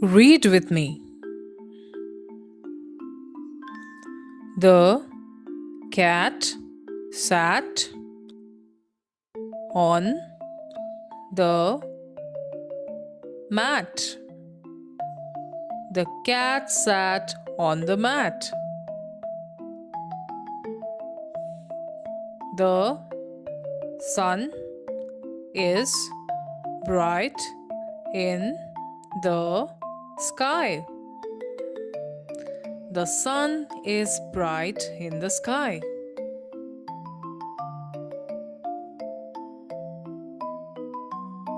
Read with me. The cat sat on the mat. The cat sat on the mat. The sun is bright in the sky. The sun is bright in the sky.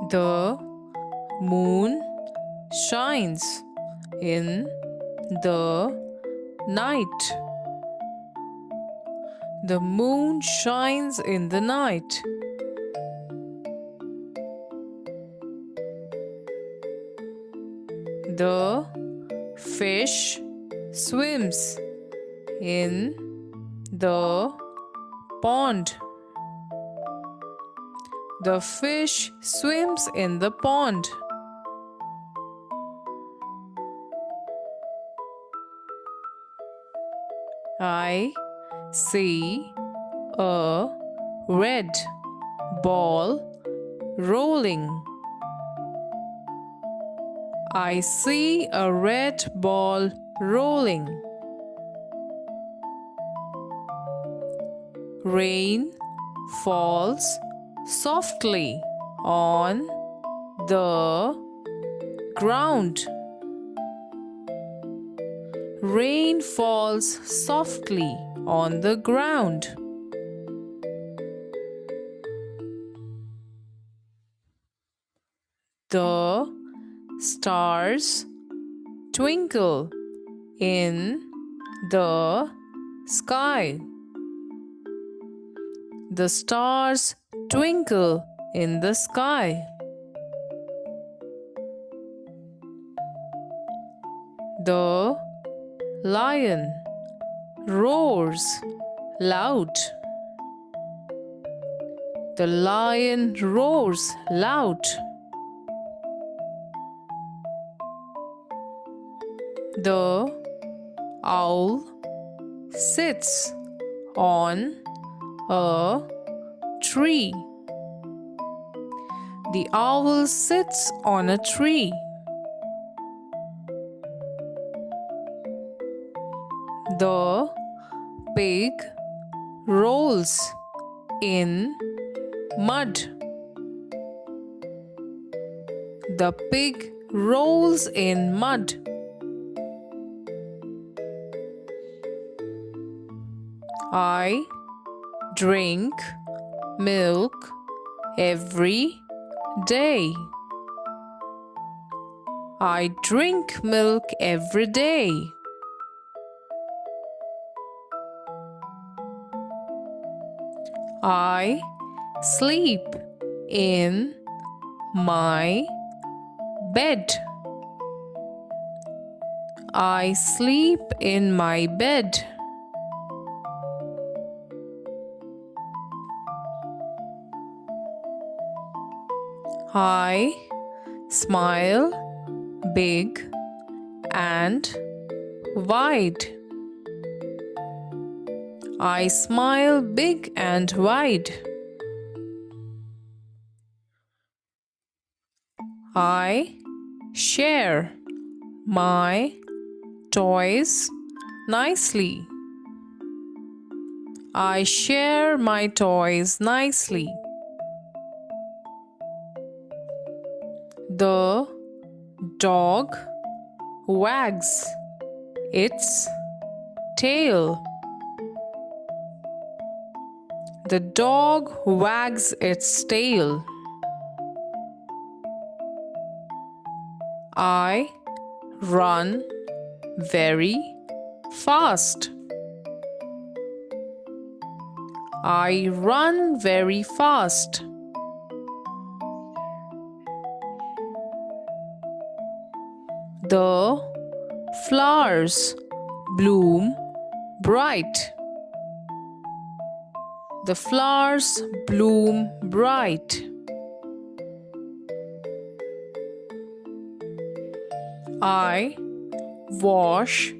The moon shines in the night. The moon shines in the night. The fish swims in the pond. The fish swims in the pond. I see a red ball rolling. I see a red ball rolling. Rain falls softly on the ground. Rain falls softly on the ground. The stars twinkle in the sky. The stars twinkle in the sky. The lion roars loud. The lion roars loud. The owl sits on a tree. The owl sits on a tree. The pig rolls in mud. The pig rolls in mud. I drink milk every day. I drink milk every day. I sleep in my bed. I sleep in my bed. I smile big and wide. I smile big and wide. I share my toys nicely. I share my toys nicely. The dog wags its tail. The dog wags its tail. I run very fast. I run very fast. The flowers bloom bright. The flowers bloom bright. I wash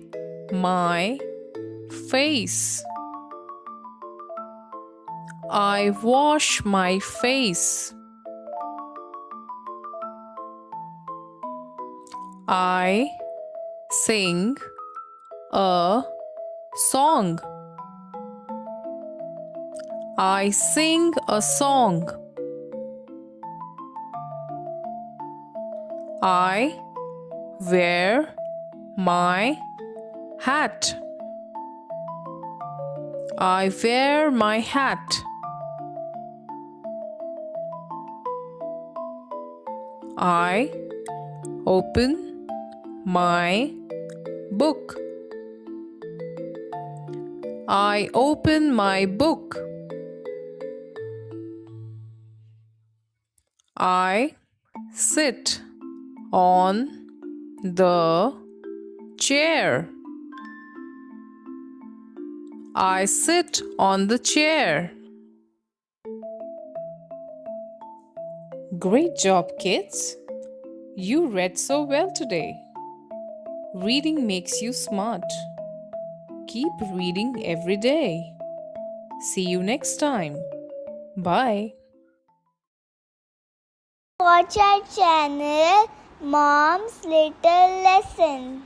my face. I wash my face. I sing a song. I sing a song. I wear my hat. I wear my hat. I open my book. I open my book. I sit on the chair. I sit on the chair. Great job, kids! You read so well today. Reading makes you smart. Keep reading every day. See you next time. Bye. Watch our channel Mom's Little Lesson.